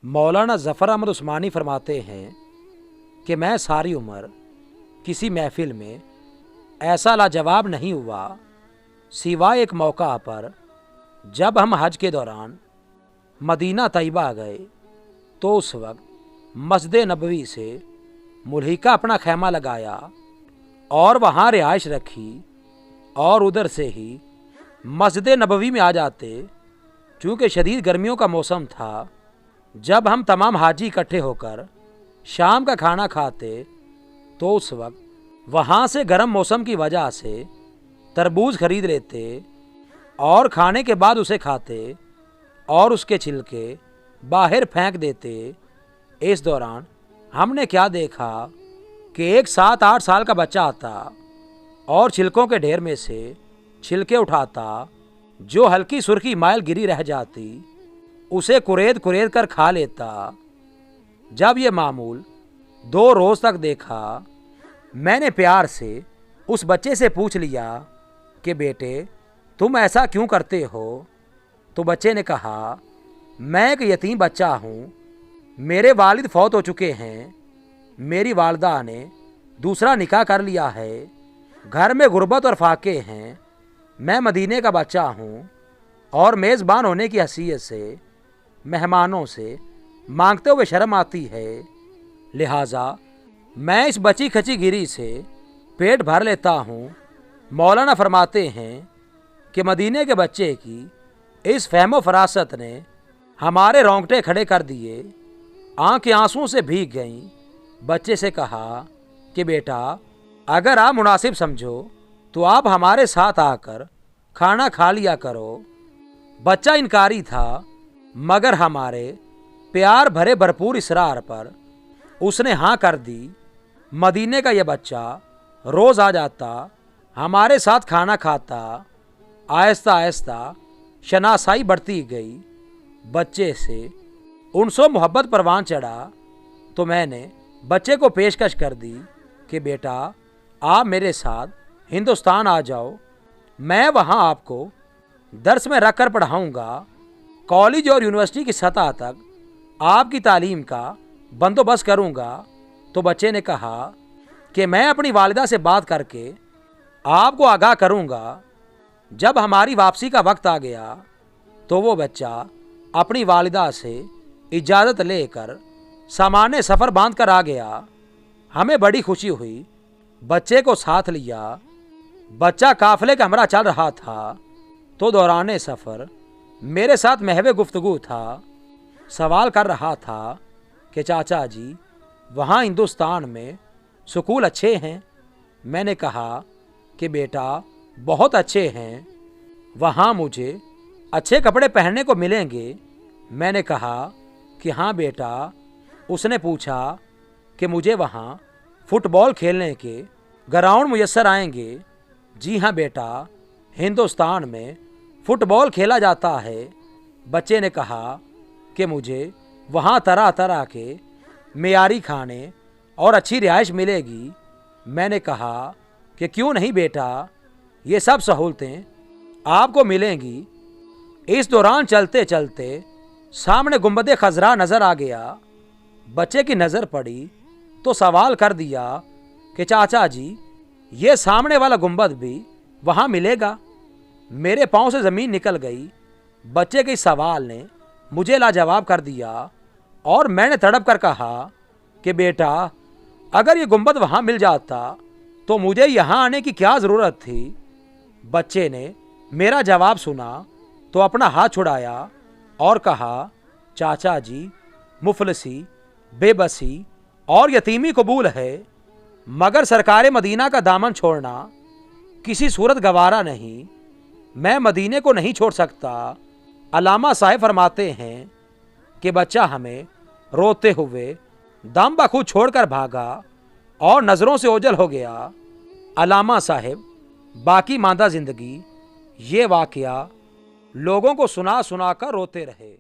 मौलाना ज़फ़र अहमद उस्मानी फरमाते हैं कि मैं सारी उम्र किसी महफिल में ऐसा लाजवाब नहीं हुआ सिवाय एक मौका पर जब हम हज के दौरान मदीना तैयबा गए तो उस वक्त मस्जिद नबवी से मुल्हिका अपना खैमा लगाया और वहाँ रिहाइश रखी और उधर से ही मस्जिद नबवी में आ जाते। चूँकि शदीद गर्मियों का मौसम था, जब हम तमाम हाजी इकट्ठे होकर शाम का खाना खाते तो उस वक्त वहाँ से गर्म मौसम की वजह से तरबूज खरीद लेते और खाने के बाद उसे खाते और उसके छिलके बाहर फेंक देते। इस दौरान हमने क्या देखा कि एक 7-8 साल का बच्चा आता और छिलकों के ढेर में से छिलके उठाता, जो हल्की सुर्खी माइल गिरी रह जाती उसे कुरेद कुरेद कर खा लेता। जब ये मामूल 2 रोज़ तक देखा, मैंने प्यार से उस बच्चे से पूछ लिया कि बेटे तुम ऐसा क्यों करते हो? तो बच्चे ने कहा, मैं एक यतीम बच्चा हूँ, मेरे वालिद फौत हो चुके हैं, मेरी वालदा ने दूसरा निकाह कर लिया है, घर में गुर्बत और फाके हैं, मैं मदीने का बच्चा हूँ और मेज़बान होने की हैसियत से मेहमानों से मांगते हुए शर्म आती है, लिहाजा मैं इस बची खची गिरी से पेट भर लेता हूँ। मौलाना फरमाते हैं कि मदीने के बच्चे की इस फहमो फरासत ने हमारे रोंगटे खड़े कर दिए। आंखें आंसुओं से भीग गईं। बच्चे से कहा कि बेटा अगर आप मुनासिब समझो तो आप हमारे साथ आकर खाना खा लिया करो। बच्चा इनकारी था, मगर हमारे प्यार भरे भरपूर इसरार पर उसने हाँ कर दी। मदीने का यह बच्चा रोज़ आ जाता, हमारे साथ खाना खाता। आहिस्ता आहिस्ता शनासाई बढ़ती गई। बच्चे से उनसो मोहब्बत परवान चढ़ा तो मैंने बच्चे को पेशकश कर दी कि बेटा आप मेरे साथ हिंदुस्तान आ जाओ, मैं वहाँ आपको दर्स में रख कर पढ़ाऊँगा। कॉलेज और यूनिवर्सिटी की सतह तक आपकी तालीम का बंदोबस्त करूँगा। तो बच्चे ने कहा कि मैं अपनी वालिदा से बात करके आपको आगाह करूँगा। जब हमारी वापसी का वक्त आ गया तो वो बच्चा अपनी वालिदा से इजाज़त लेकर सामान्य सफ़र बांध कर आ गया। हमें बड़ी खुशी हुई, बच्चे को साथ लिया। बच्चा काफ़िले का हमरा चल रहा था तो दौराने सफ़र मेरे साथ महवे गुफ्तगू था। सवाल कर रहा था कि चाचा जी वहाँ हिंदुस्तान में स्कूल अच्छे हैं? मैंने कहा कि बेटा बहुत अच्छे हैं, वहाँ मुझे अच्छे कपड़े पहनने को मिलेंगे। मैंने कहा कि हाँ बेटा। उसने पूछा कि मुझे वहाँ फुटबॉल खेलने के ग्राउंड मुयस्सर आएंगे? जी हाँ बेटा, हिंदुस्तान में फुटबॉल खेला जाता है। बच्चे ने कहा कि मुझे वहाँ तरह तरह के मेयारी खाने और अच्छी रिहाइश मिलेगी। मैंने कहा कि क्यों नहीं बेटा, ये सब सहूलतें आपको मिलेंगी। इस दौरान चलते चलते सामने गुंबद खजरा नज़र आ गया। बच्चे की नज़र पड़ी तो सवाल कर दिया कि चाचा जी ये सामने वाला गुंबद भी वहाँ मिलेगा? मेरे पाँव से ज़मीन निकल गई। बच्चे के इस सवाल ने मुझे लाजवाब कर दिया और मैंने तड़प कर कहा कि बेटा अगर ये गुंबद वहाँ मिल जाता तो मुझे यहाँ आने की क्या ज़रूरत थी? बच्चे ने मेरा जवाब सुना तो अपना हाथ छुड़ाया और कहा, चाचा जी मुफलसी, बेबसी और यतीमी कबूल है, मगर सरकार मदीना का दामन छोड़ना किसी सूरत गवारा नहीं। मैं मदीने को नहीं छोड़ सकता। अल्लामा साहब फरमाते हैं कि बच्चा हमें रोते हुए दम बखुद छोड़कर भागा और नज़रों से ओझल हो गया। अल्लामा साहब बाकी मांदा ज़िंदगी ये वाक़या लोगों को सुना सुना कर रोते रहे।